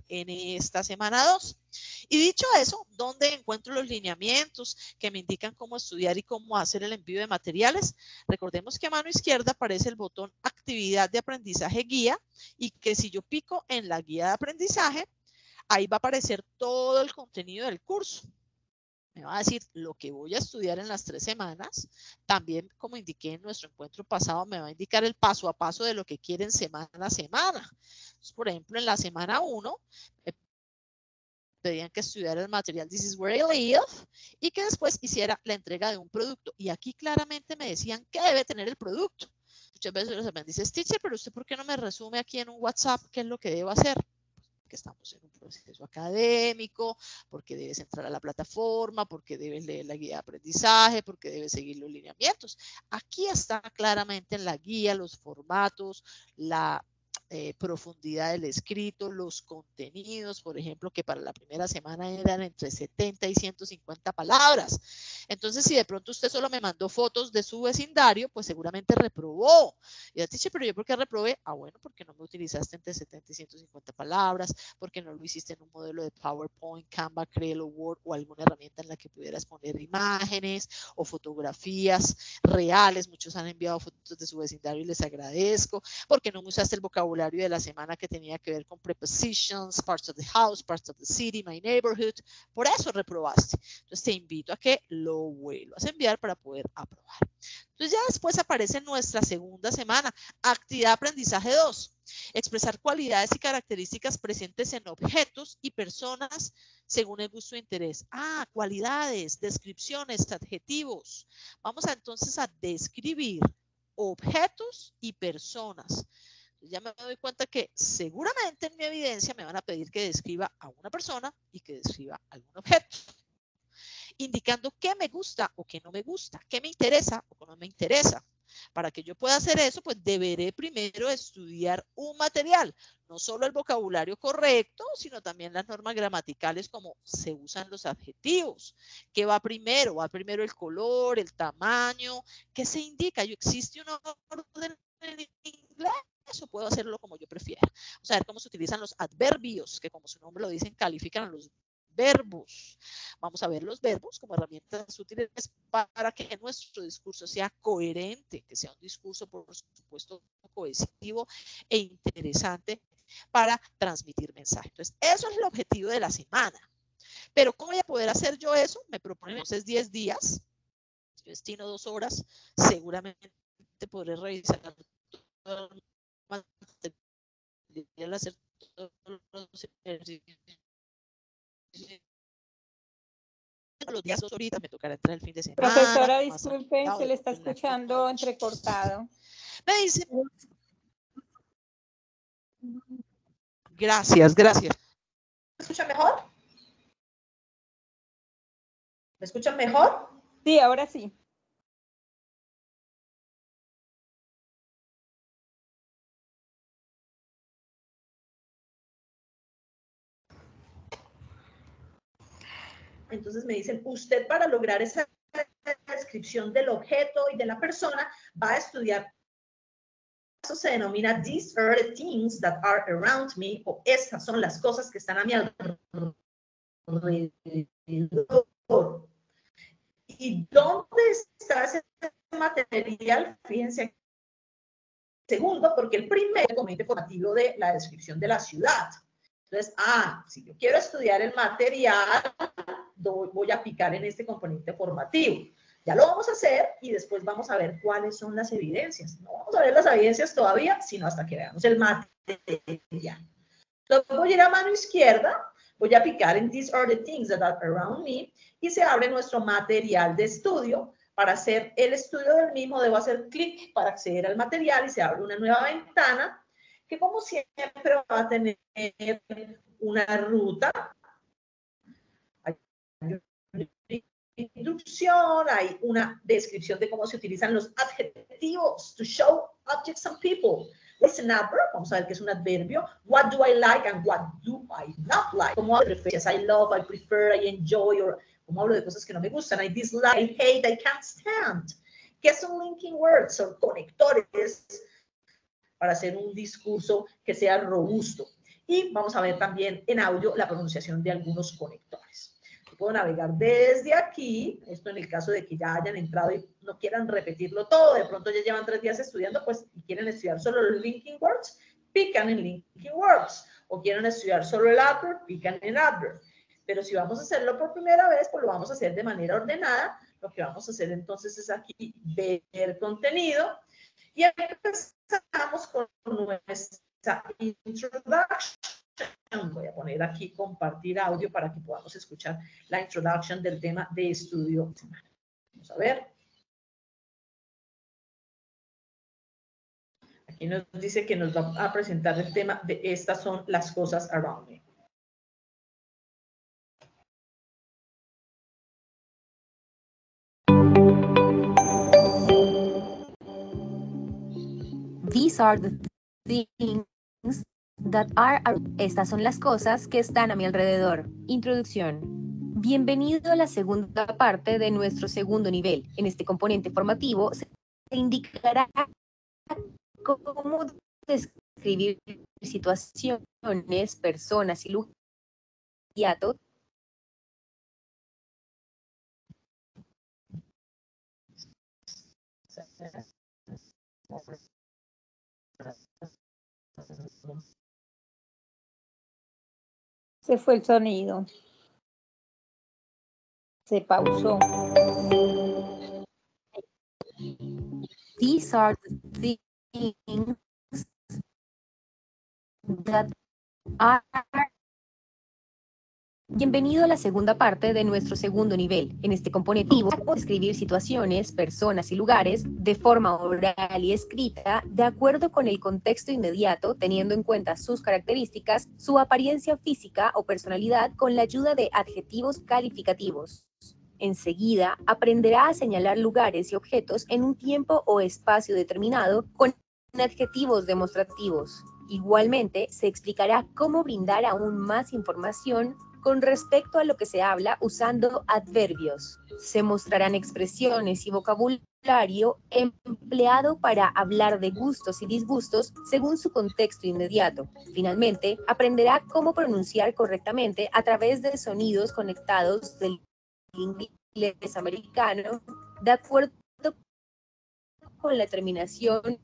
en esta semana 2. Y dicho eso, ¿dónde encuentro los lineamientos que me indican cómo estudiar y cómo hacer el envío de materiales? Recordemos que a mano izquierda aparece el botón actividad de aprendizaje guía y que si yo pico en la guía de aprendizaje, ahí va a aparecer todo el contenido del curso. Me va a decir lo que voy a estudiar en las 3 semanas. También, como indiqué en nuestro encuentro pasado, me va a indicar el paso a paso de lo que quieren semana a semana. Entonces, por ejemplo, en la semana 1, me pedían que estudiara el material This is where I live y que después hiciera la entrega de un producto. Y aquí claramente me decían qué debe tener el producto. Muchas veces los aprendices, teacher, pero usted ¿por qué no me resume aquí en un WhatsApp qué es lo que debo hacer? Que estamos en un proceso académico, porque debes entrar a la plataforma, porque debes leer la guía de aprendizaje, porque debes seguir los lineamientos. Aquí está claramente en la guía los formatos, la profundidad del escrito, los contenidos, por ejemplo, que para la primera semana eran entre 70 y 150 palabras. Entonces, si de pronto usted solo me mandó fotos de su vecindario, pues seguramente reprobó. Y ya te dije, pero yo ¿por qué reprobé? Ah, bueno, porque no me utilizaste entre 70 y 150 palabras, porque no lo hiciste en un modelo de PowerPoint, Canva, Trello, Word o alguna herramienta en la que pudieras poner imágenes o fotografías reales. Muchos han enviado fotos de su vecindario y les agradezco, porque no me usaste el vocabulario de la semana que tenía que ver con prepositions, parts of the house, parts of the city, my neighborhood. Por eso reprobaste. Entonces te invito a que lo vuelvas a enviar para poder aprobar. Entonces ya después aparece nuestra segunda semana, actividad de aprendizaje 2. Expresar cualidades y características presentes en objetos y personas según el gusto e interés. Ah, cualidades, descripciones, adjetivos. Vamos a, entonces a describir objetos y personas. Ya me doy cuenta que seguramente en mi evidencia me van a pedir que describa a una persona y que describa algún objeto, indicando qué me gusta o qué no me gusta, qué me interesa o qué no me interesa. Para que yo pueda hacer eso, pues deberé primero estudiar un material, no solo el vocabulario correcto, sino también las normas gramaticales, como se usan los adjetivos. ¿Qué va primero? Va primero el color, el tamaño, ¿qué se indica? ¿Existe un orden en inglés? Eso puedo hacerlo como yo prefiera. O sea, cómo se utilizan los adverbios, que como su nombre lo dicen, califican a los verbos. Vamos a ver los verbos como herramientas útiles para que nuestro discurso sea coherente, que sea un discurso, por supuesto, cohesivo e interesante para transmitir mensajes. Entonces, eso es el objetivo de la semana. Pero ¿cómo voy a poder hacer yo eso? Me proponen entonces 10 días. Yo destino 2 horas. Seguramente podré revisar todo el material, hacer todos los ejercicios. Los días 2 horitas, me tocará entrar el fin de semana. Profesora, disculpe, se le está escuchando entrecortado. Me dice. Gracias, gracias. ¿Me escuchan mejor? ¿Me escuchan mejor? Sí, ahora sí. Entonces me dicen, usted para lograr esa descripción del objeto y de la persona va a estudiar. Eso se denomina these are the things that are around me, o estas son las cosas que están a mi alrededor. ¿Y dónde está ese material? Fíjense aquí. Segundo, porque el primer componente formativo de la descripción de la ciudad. Entonces, si yo quiero estudiar el material, voy a picar en este componente formativo. Ya lo vamos a hacer y después vamos a ver cuáles son las evidencias. No vamos a ver las evidencias todavía, sino hasta que veamos el material. Entonces voy a ir a mano izquierda, voy a picar en These are the things that are around me y se abre nuestro material de estudio. Para hacer el estudio del mismo debo hacer clic para acceder al material y se abre una nueva ventana que como siempre va a tener una ruta. Hay introducción, hay una descripción de cómo se utilizan los adjetivos to show objects and people. What's an adverb? Vamos a ver qué es un adverbio. What do I like and what do I not like? ¿Cómo hablo de preferencias? I love, I prefer, I enjoy, or ¿cómo hablo de cosas que no me gustan? I dislike, I hate, I can't stand. ¿Qué son linking words? Son conectores para hacer un discurso que sea robusto. Y vamos a ver también en audio la pronunciación de algunos conectores. Puedo navegar desde aquí, esto en el caso de que ya hayan entrado y no quieran repetirlo todo, de pronto ya llevan 3 días estudiando, pues y quieren estudiar solo los linking words, pican en linking words, o quieren estudiar solo el adverb, pican en adverb. Pero si vamos a hacerlo por primera vez, pues lo vamos a hacer de manera ordenada. Lo que vamos a hacer entonces es aquí ver contenido y empezamos con nuestra introduction. Voy a poner aquí compartir audio para que podamos escuchar la introduction del tema de estudio. Vamos a ver. Aquí nos dice que nos va a presentar el tema de estas son las cosas around me. These are the things that are. Estas son las cosas que están a mi alrededor. Introducción. Bienvenido a la segunda parte de nuestro segundo nivel. En este componente formativo se indicará cómo describir situaciones, personas y lugares. Se fue el sonido. Se pausó. These are the things that are. Bienvenido a la segunda parte de nuestro segundo nivel. En este componente podemos describir situaciones, personas y lugares de forma oral y escrita de acuerdo con el contexto inmediato, teniendo en cuenta sus características, su apariencia física o personalidad con la ayuda de adjetivos calificativos. Enseguida, aprenderá a señalar lugares y objetos en un tiempo o espacio determinado con adjetivos demostrativos. Igualmente, se explicará cómo brindar aún más información con respecto a lo que se habla usando adverbios. Se mostrarán expresiones y vocabulario empleado para hablar de gustos y disgustos según su contexto inmediato. Finalmente, aprenderá cómo pronunciar correctamente a través de sonidos conectados del inglés americano de acuerdo con la terminación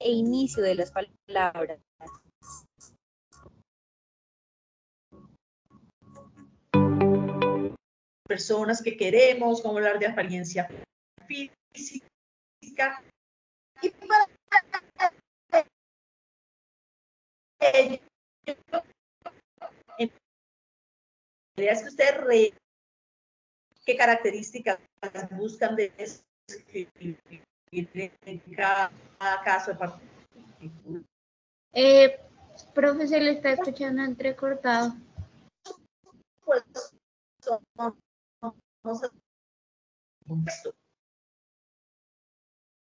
e inicio de las palabras. Personas que queremos, cómo hablar de apariencia física. Y para ello, es que ustedes qué características buscan de describir en cada caso de particular. Profe, se le está escuchando entrecortado. Pues,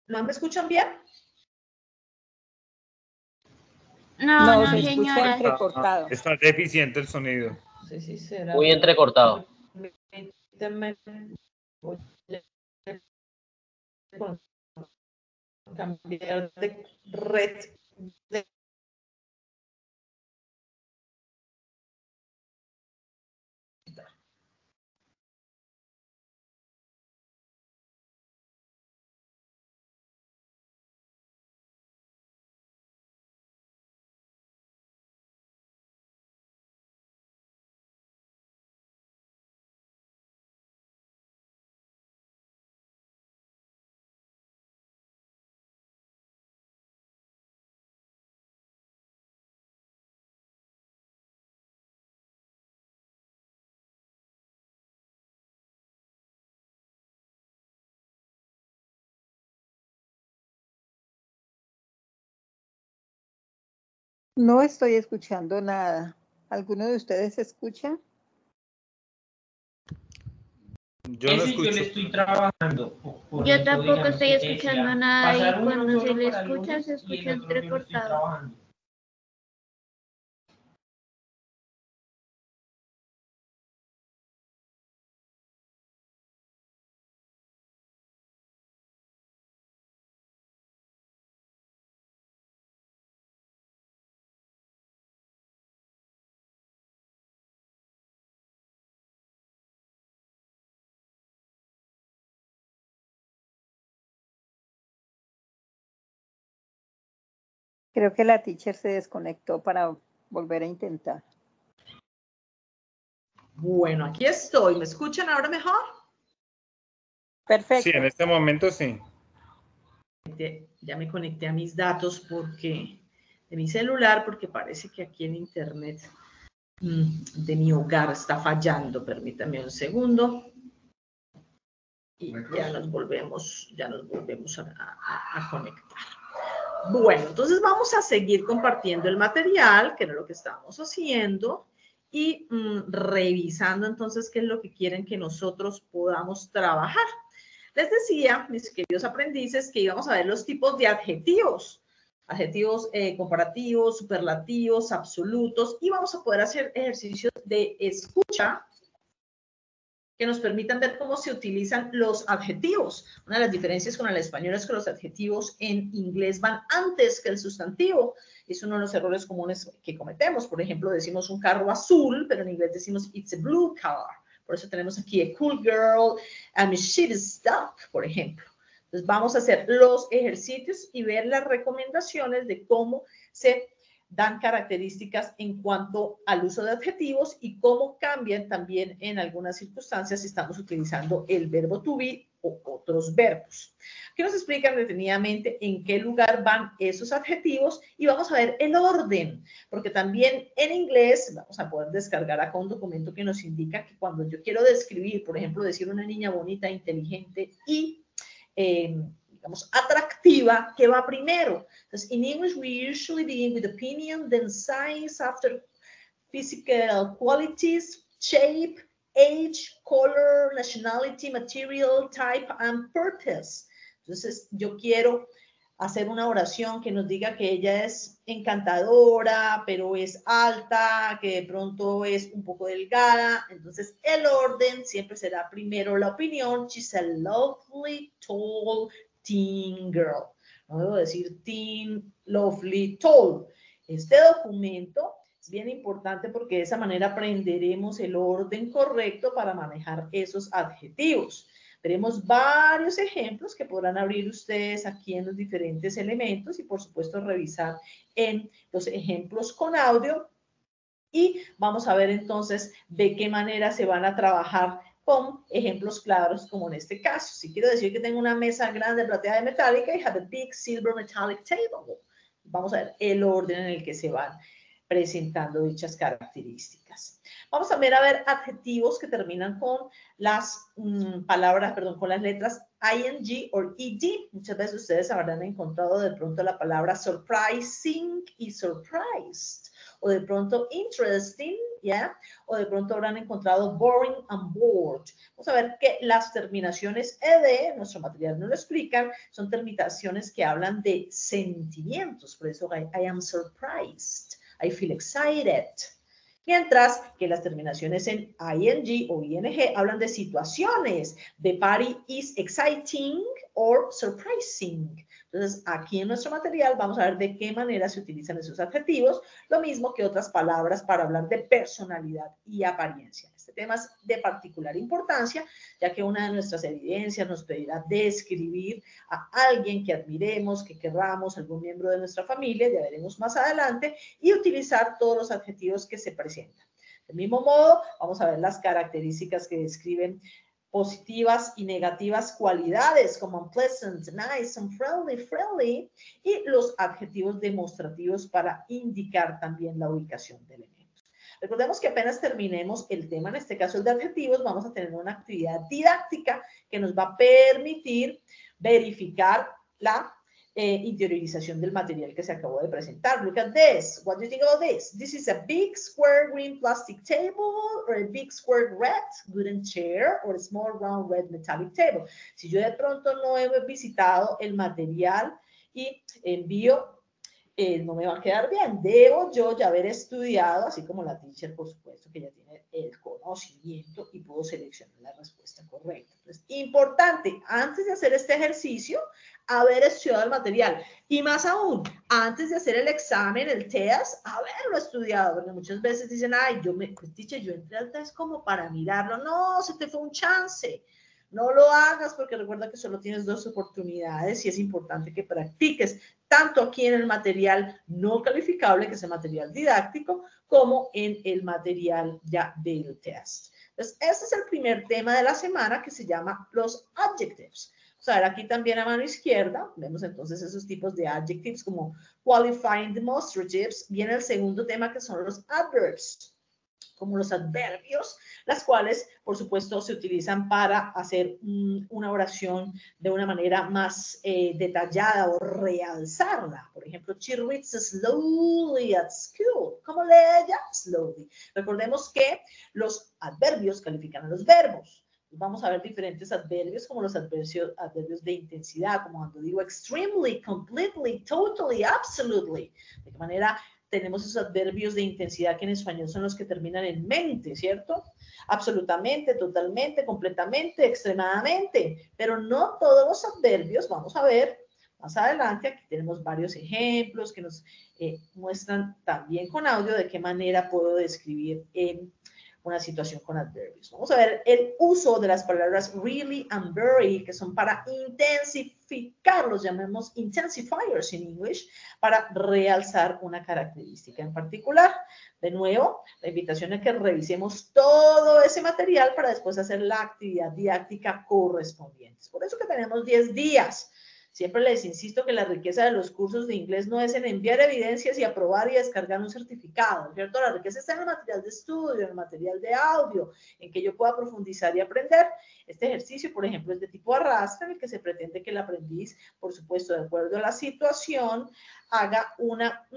¿no me escuchan bien? No, se escucha señora. entrecortado. Está deficiente el sonido. No sé si será. Muy entrecortado. Permíteme, voy a cambiar de red. No estoy escuchando nada. ¿Alguno de ustedes escucha? Yo lo escucho. Yo le estoy trabajando. Yo tampoco estoy escuchando nada y cuando se le escucha, se escucha entrecortado. Creo que la teacher se desconectó para volver a intentar. Bueno, aquí estoy. ¿Me escuchan ahora mejor? Perfecto. Sí, en este momento sí. Ya me conecté a mis datos de mi celular, porque parece que aquí en internet de mi hogar está fallando. Permítame un segundo. Y ya nos volvemos a conectar. Bueno, entonces vamos a seguir compartiendo el material, que era lo que estábamos haciendo, y revisando entonces qué es lo que quieren que nosotros podamos trabajar. Les decía, mis queridos aprendices, que íbamos a ver los tipos de adjetivos. Adjetivos comparativos, superlativos, absolutos, y vamos a poder hacer ejercicios de escucha que nos permitan ver cómo se utilizan los adjetivos. Una de las diferencias con el español es que los adjetivos en inglés van antes que el sustantivo. Es uno de los errores comunes que cometemos. Por ejemplo, decimos un carro azul, pero en inglés decimos it's a blue car. Por eso tenemos aquí a cool girl and she is duck, por ejemplo. Entonces vamos a hacer los ejercicios y ver las recomendaciones de cómo se dan características en cuanto al uso de adjetivos y cómo cambian también en algunas circunstancias si estamos utilizando el verbo to be o otros verbos. Aquí nos explican detenidamente en qué lugar van esos adjetivos y vamos a ver el orden, porque también en inglés vamos a poder descargar acá un documento que nos indica que cuando yo quiero describir, por ejemplo, decir una niña bonita, inteligente y digamos, atractiva, que va primero. Entonces, in English, we usually begin with opinion, then size, after physical qualities, shape, age, color, nationality, material, type, and purpose. Entonces, yo quiero hacer una oración que nos diga que ella es encantadora, pero es alta, que de pronto es un poco delgada. Entonces, el orden siempre será primero la opinión. She's a lovely, tall, teen girl. No debo decir teen, lovely, tall. Este documento es bien importante porque de esa manera aprenderemos el orden correcto para manejar esos adjetivos. Veremos varios ejemplos que podrán abrir ustedes aquí en los diferentes elementos y por supuesto revisar en los ejemplos con audio. Y vamos a ver entonces de qué manera se van a trabajar con ejemplos claros como en este caso. Si quiero decir que tengo una mesa grande plateada y metálica, I have a big silver metallic table. Vamos a ver el orden en el que se van presentando dichas características. Vamos también a ver adjetivos que terminan con las palabras, perdón, con las letras ing o ed. Muchas veces ustedes habrán encontrado de pronto la palabra surprising y surprised, o de pronto interesting, ¿ya? O de pronto habrán encontrado boring and bored. Vamos a ver que las terminaciones ed, nuestro material nos lo explican, son terminaciones que hablan de sentimientos. Por eso I am surprised, I feel excited. Mientras que las terminaciones en ing o ing hablan de situaciones. The party is exciting or surprising. Entonces, aquí en nuestro material vamos a ver de qué manera se utilizan esos adjetivos, lo mismo que otras palabras para hablar de personalidad y apariencia. Este tema es de particular importancia, ya que una de nuestras evidencias nos pedirá describir a alguien que admiremos, que querramos, algún miembro de nuestra familia, ya veremos más adelante, y utilizar todos los adjetivos que se presentan. Del mismo modo, vamos a ver las características que describen positivas y negativas cualidades como unpleasant, nice, unfriendly, y los adjetivos demostrativos para indicar también la ubicación de elementos. Recordemos que apenas terminemos el tema, en este caso el de adjetivos, vamos a tener una actividad didáctica que nos va a permitir verificar la interiorización del material que se acabó de presentar. Look at this. What do you think about this? This is a big square green plastic table or a big square red wooden chair or a small round red metallic table. Si yo de pronto no he visitado el material y envío, no me va a quedar bien. Debo yo ya haber estudiado, así como la teacher, por supuesto, que ya tiene el conocimiento y puedo seleccionar la respuesta correcta. Entonces, importante, antes de hacer este ejercicio, haber estudiado el material. Y más aún, antes de hacer el examen, el test, haberlo estudiado. Porque muchas veces dicen, ay, teacher, yo entré al test como para mirarlo. No, se te fue un chance. No lo hagas porque recuerda que solo tienes 2 oportunidades y es importante que practiques tanto aquí en el material no calificable, que es el material didáctico, como en el material ya del test. Entonces, este es el primer tema de la semana que se llama los adjectives. O sea, aquí también a mano izquierda vemos entonces esos tipos de adjectives como qualifying demonstratives. Viene el segundo tema que son los adverbs, como los adverbios, las cuales, por supuesto, se utilizan para hacer una oración de una manera más detallada o realzarla. Por ejemplo, she reads slowly at school. ¿Cómo lee ella? Slowly. Recordemos que los adverbios califican a los verbos. Vamos a ver diferentes adverbios, como los adverbios de intensidad, como cuando digo extremely, completely, totally, absolutely. De qué manera tenemos esos adverbios de intensidad que en español son los que terminan en mente, ¿cierto? Absolutamente, totalmente, completamente, extremadamente. Pero no todos los adverbios, vamos a ver más adelante, aquí tenemos varios ejemplos que nos muestran también con audio de qué manera puedo describir una situación con adverbios. Vamos a ver el uso de las palabras really and very, que son para intensificar, los llamamos intensifiers en English, para realzar una característica en particular. De nuevo, la invitación es que revisemos todo ese material para después hacer la actividad didáctica correspondiente. Por eso que tenemos 10 días. Siempre les insisto que la riqueza de los cursos de inglés no es en enviar evidencias y aprobar y descargar un certificado, ¿cierto? La riqueza está en el material de estudio, en el material de audio, en que yo pueda profundizar y aprender. Este ejercicio, por ejemplo, es de tipo arrastre, en el que se pretende que el aprendiz, por supuesto, de acuerdo a la situación, haga una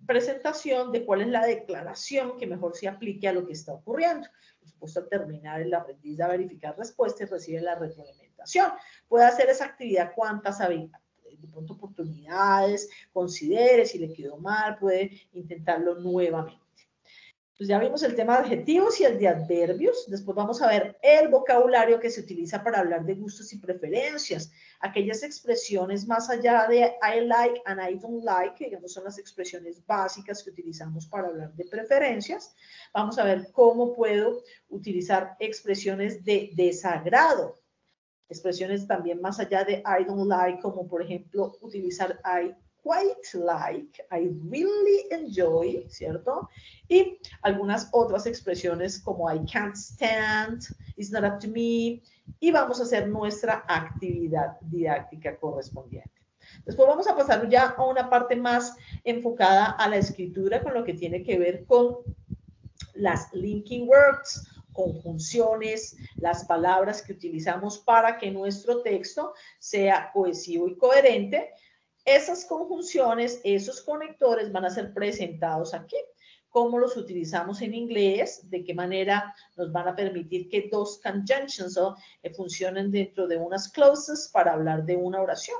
presentación de cuál es la declaración que mejor se aplique a lo que está ocurriendo. Por supuesto, al terminar, el aprendiz va a verificar respuestas y recibe la retroalimentación. Puede hacer esa actividad cuantas de pronto oportunidades considere, si le quedó mal, puede intentarlo nuevamente. Pues ya vimos el tema de adjetivos y el de adverbios. Después vamos a ver el vocabulario que se utiliza para hablar de gustos y preferencias. Aquellas expresiones más allá de I like and I don't like, que digamos son las expresiones básicas que utilizamos para hablar de preferencias. Vamos a ver cómo puedo utilizar expresiones de desagrado. Expresiones también más allá de I don't like, como por ejemplo utilizar I quite like, I really enjoy, ¿cierto? Y algunas otras expresiones como I can't stand, it's not up to me, y vamos a hacer nuestra actividad didáctica correspondiente. Después vamos a pasar ya a una parte más enfocada a la escritura, con lo que tiene que ver con las linking words, conjunciones, las palabras que utilizamos para que nuestro texto sea cohesivo y coherente. Esas conjunciones, esos conectores van a ser presentados aquí. ¿Cómo los utilizamos en inglés? ¿De qué manera nos van a permitir que dos conjunctions funcionen dentro de unas clauses para hablar de una oración?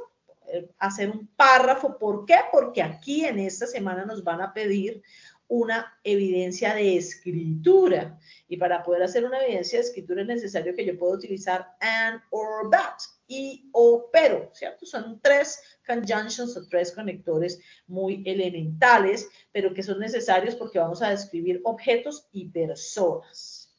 Hacer un párrafo. ¿Por qué? Porque aquí en esta semana nos van a pedir una evidencia de escritura. Y para poder hacer una evidencia de escritura es necesario que yo pueda utilizar and or but, y o pero, ¿cierto? Son tres conjunctions o tres conectores muy elementales, pero que son necesarios porque vamos a describir objetos y personas.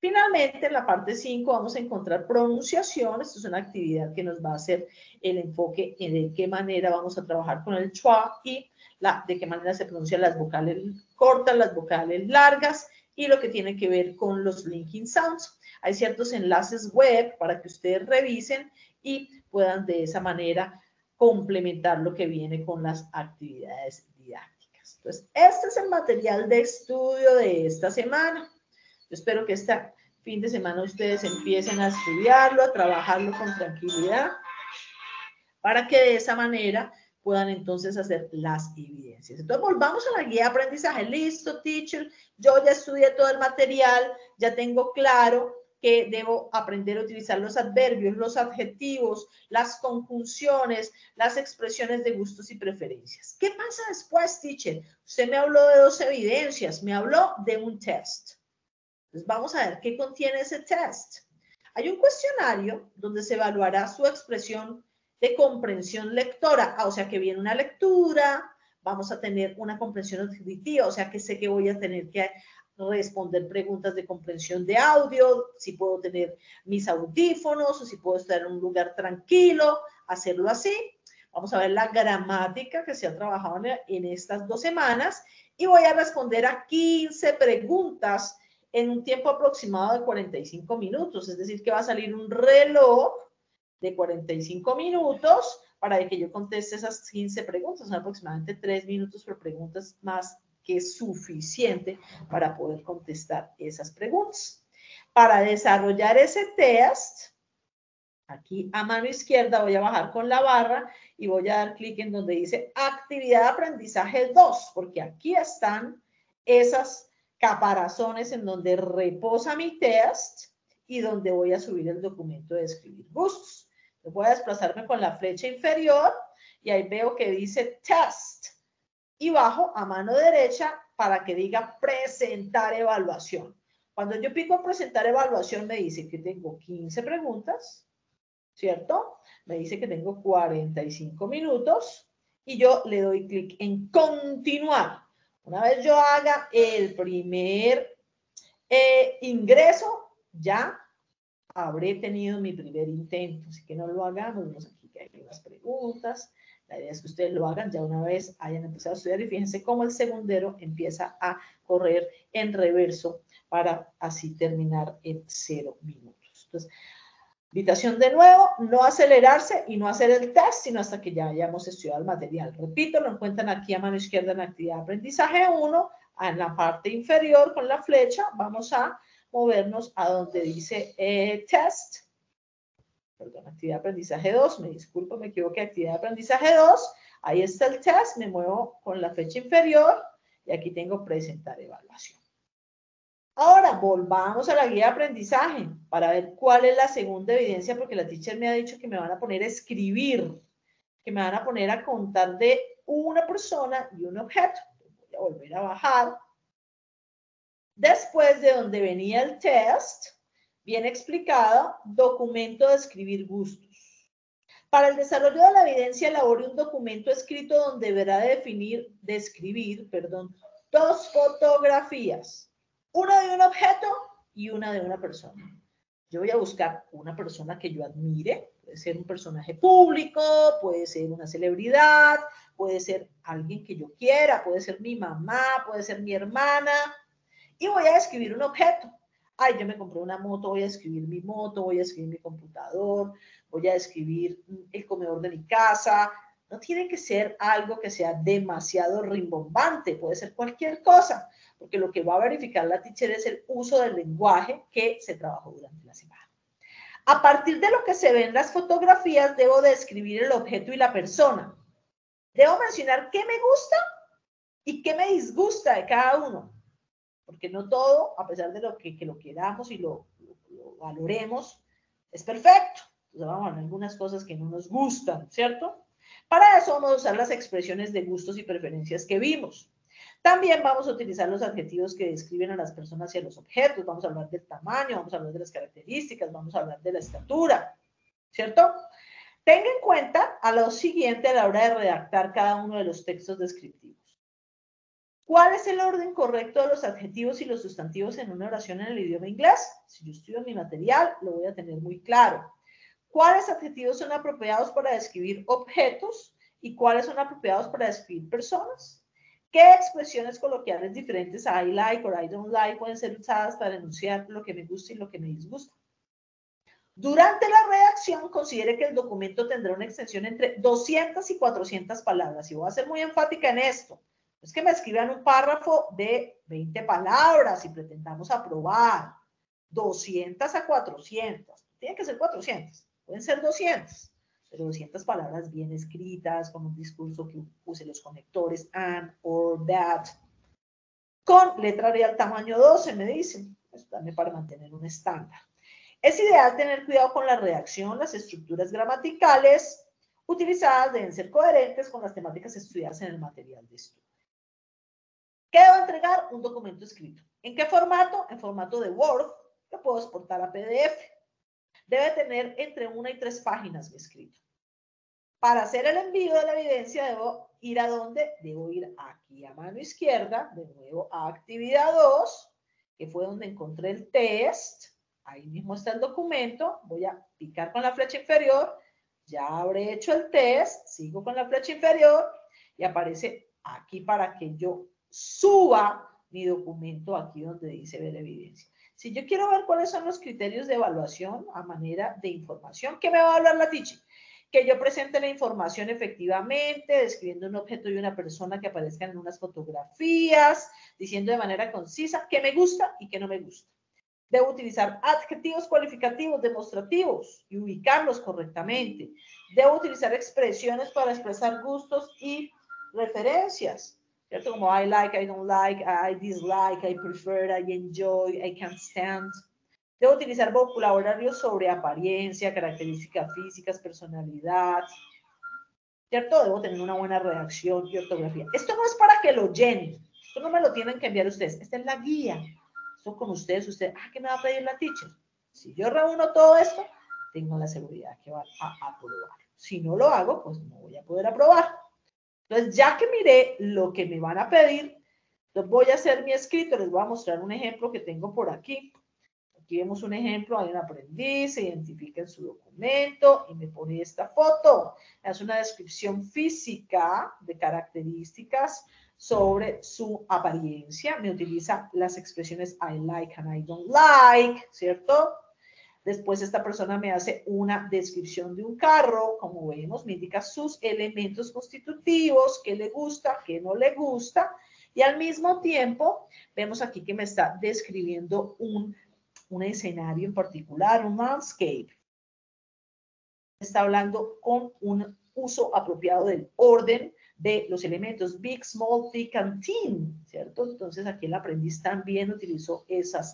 Finalmente, en la parte 5 vamos a encontrar pronunciación. Esto es una actividad que nos va a hacer el enfoque en de qué manera vamos a trabajar con el schwa y de qué manera se pronuncian las vocales cortas, las vocales largas y lo que tiene que ver con los linking sounds. Hay ciertos enlaces web para que ustedes revisen y puedan de esa manera complementar lo que viene con las actividades didácticas. Entonces, este es el material de estudio de esta semana. Yo espero que este fin de semana ustedes empiecen a estudiarlo, a trabajarlo con tranquilidad, para que de esa manera puedan entonces hacer las evidencias. Entonces, volvamos a la guía de aprendizaje. Listo, teacher, yo ya estudié todo el material, ya tengo claro que debo aprender a utilizar los adverbios, los adjetivos, las conjunciones, las expresiones de gustos y preferencias. ¿Qué pasa después, teacher? Usted me habló de dos evidencias, me habló de un test. Entonces, vamos a ver qué contiene ese test. Hay un cuestionario donde se evaluará su expresión de comprensión lectora, o sea que viene una lectura, vamos a tener una comprensión auditiva, o sea que sé que voy a tener que responder preguntas de comprensión de audio, si puedo tener mis audífonos o si puedo estar en un lugar tranquilo, hacerlo así. Vamos a ver la gramática que se ha trabajado en estas 2 semanas y voy a responder a 15 preguntas en un tiempo aproximado de 45 minutos. Es decir, que va a salir un reloj de 45 minutos para que yo conteste esas 15 preguntas. Son aproximadamente 3 minutos por pregunta, más que suficiente para poder contestar esas preguntas. Para desarrollar ese test, aquí a mano izquierda voy a bajar con la barra y voy a dar clic en donde dice actividad de aprendizaje 2, porque aquí están esas caparazones en donde reposa mi test y donde voy a subir el documento de escribir gustos. Voy a desplazarme con la flecha inferior y ahí veo que dice test y bajo a mano derecha para que diga presentar evaluación. Cuando yo pico presentar evaluación me dice que tengo 15 preguntas, ¿cierto? Me dice que tengo 45 minutos y yo le doy clic en continuar. Una vez yo haga el primer ingreso, ya habré tenido mi primer intento. Así que no lo hagamos. Vemos aquí que hay unas preguntas. La idea es que ustedes lo hagan ya una vez hayan empezado a estudiar y fíjense cómo el segundero empieza a correr en reverso para así terminar en 0 minutos. Entonces, invitación de nuevo, no acelerarse y no hacer el test, sino hasta que ya hayamos estudiado el material. Repito, lo encuentran aquí a mano izquierda en actividad de aprendizaje 1, en la parte inferior con la flecha, vamos a movernos a donde dice test, perdón, actividad de aprendizaje 2, me disculpo, me equivoqué, actividad de aprendizaje 2, ahí está el test, me muevo con la flecha inferior y aquí tengo presentar evaluación. Ahora, volvamos a la guía de aprendizaje para ver cuál es la segunda evidencia, porque la teacher me ha dicho que me van a poner a escribir, que me van a poner a contar de una persona y un objeto. Voy a volver a bajar. Después de donde venía el test, viene explicado, documento de escribir gustos. Para el desarrollo de la evidencia, elabore un documento escrito donde deberá describir, 2 fotografías. Una de un objeto y una de una persona. Yo voy a buscar una persona que yo admire, puede ser un personaje público, puede ser una celebridad, puede ser alguien que yo quiera, puede ser mi mamá, puede ser mi hermana, y voy a escribir un objeto. Ay, yo me compré una moto, voy a escribir mi moto, voy a escribir mi computador, voy a escribir el comedor de mi casa. No tiene que ser algo que sea demasiado rimbombante, puede ser cualquier cosa, porque lo que va a verificar la teacher es el uso del lenguaje que se trabajó durante la semana. A partir de lo que se ve en las fotografías, debo describir el objeto y la persona. Debo mencionar qué me gusta y qué me disgusta de cada uno, porque no todo, a pesar de lo que lo queramos y lo valoremos, es perfecto. Entonces vamos a ver algunas cosas que no nos gustan, ¿cierto? Para eso vamos a usar las expresiones de gustos y preferencias que vimos. También vamos a utilizar los adjetivos que describen a las personas y a los objetos. Vamos a hablar del tamaño, vamos a hablar de las características, vamos a hablar de la estatura, ¿cierto? Tenga en cuenta a lo siguiente a la hora de redactar cada uno de los textos descriptivos. ¿Cuál es el orden correcto de los adjetivos y los sustantivos en una oración en el idioma inglés? Si yo estudio mi material, lo voy a tener muy claro. ¿Cuáles adjetivos son apropiados para describir objetos y cuáles son apropiados para describir personas? ¿Qué expresiones coloquiales diferentes a I like o I don't like pueden ser usadas para enunciar lo que me gusta y lo que me disgusta? Durante la redacción, considere que el documento tendrá una extensión entre 200 y 400 palabras. Y voy a ser muy enfática en esto. Es que me escriban un párrafo de 20 palabras y pretendamos aprobar. 200 a 400. Tiene que ser 400. Pueden ser 200. Pero 200 palabras bien escritas, con un discurso que use los conectores and, or, that. Con letra real tamaño 12, me dicen. Esto también para mantener un estándar. Es ideal tener cuidado con la redacción, las estructuras gramaticales utilizadas deben ser coherentes con las temáticas estudiadas en el material de estudio. ¿Qué debo entregar? Un documento escrito. ¿En qué formato? En formato de Word, que puedo exportar a PDF. Debe tener entre 1 y 3 páginas mi escrito. Para hacer el envío de la evidencia, debo ir a dónde? Debo ir aquí a mano izquierda, de nuevo a actividad 2, que fue donde encontré el test. Ahí mismo está el documento. Voy a picar con la flecha inferior, Ya habré hecho el test, sigo con la flecha inferior y aparece aquí para que yo suba mi documento aquí donde dice ver evidencia. Si yo quiero ver cuáles son los criterios de evaluación a manera de información, ¿qué me va a hablar la teacher? Que yo presente la información efectivamente, describiendo un objeto y una persona que aparezcan en unas fotografías, diciendo de manera concisa qué me gusta y qué no me gusta. Debo utilizar adjetivos cualificativos demostrativos y ubicarlos correctamente. Debo utilizar expresiones para expresar gustos y referencias, ¿cierto? Como I like, I don't like, I dislike, I prefer, I enjoy, I can't stand. Debo utilizar vocabulario sobre apariencia, características físicas, personalidad, ¿cierto? Debo tener una buena redacción y ortografía. Esto no es para que lo llenen, esto no me lo tienen que enviar ustedes, esta es la guía. Esto con ustedes, ¿qué me va a pedir la teacher? Si yo reúno todo esto, tengo la seguridad que va a aprobar. Si no lo hago, pues no voy a poder aprobar. Entonces, ya que miré lo que me van a pedir, entonces voy a hacer mi escrito, les voy a mostrar un ejemplo que tengo por aquí. Aquí vemos un ejemplo, hay un aprendiz, se identifica en su documento y me pone esta foto. Es una descripción física de características sobre su apariencia. Me utiliza las expresiones I like and I don't like, ¿cierto? Después esta persona me hace una descripción de un carro, como vemos, me indica sus elementos constitutivos, qué le gusta, qué no le gusta, y al mismo tiempo vemos aquí que me está describiendo un escenario en particular, un landscape. Está hablando con un uso apropiado del orden de los elementos big, small, thick, and thin, ¿cierto? Entonces aquí el aprendiz también utilizó esos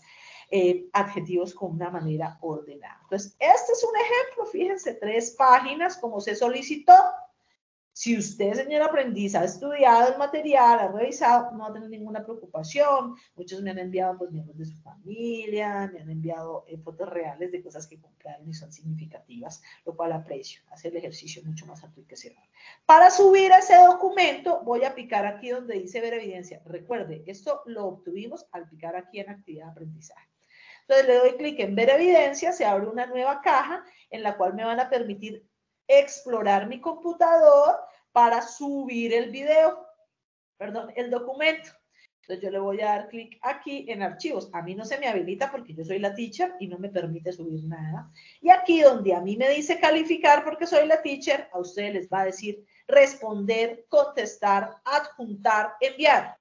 adjetivos con una manera ordenada. Entonces, este es un ejemplo, fíjense, 3 páginas, como se solicitó. Si usted, señor aprendiz, ha estudiado el material, ha revisado, no va a tener ninguna preocupación. Muchos me han enviado pues, miembros de su familia, me han enviado fotos reales de cosas que compraron y son significativas, lo cual aprecio. Hace el ejercicio mucho más enriquecedor. Para subir ese documento, voy a picar aquí donde dice ver evidencia. Recuerde, esto lo obtuvimos al picar aquí en actividad de aprendizaje. Entonces le doy clic en ver evidencia, se abre una nueva caja en la cual me van a permitir explorar mi computador para subir el documento. Entonces yo le voy a dar clic aquí en archivos. A mí no se me habilita porque yo soy la teacher y no me permite subir nada. Y aquí donde a mí me dice calificar porque soy la teacher, a ustedes les va a decir responder, contestar, adjuntar, enviar.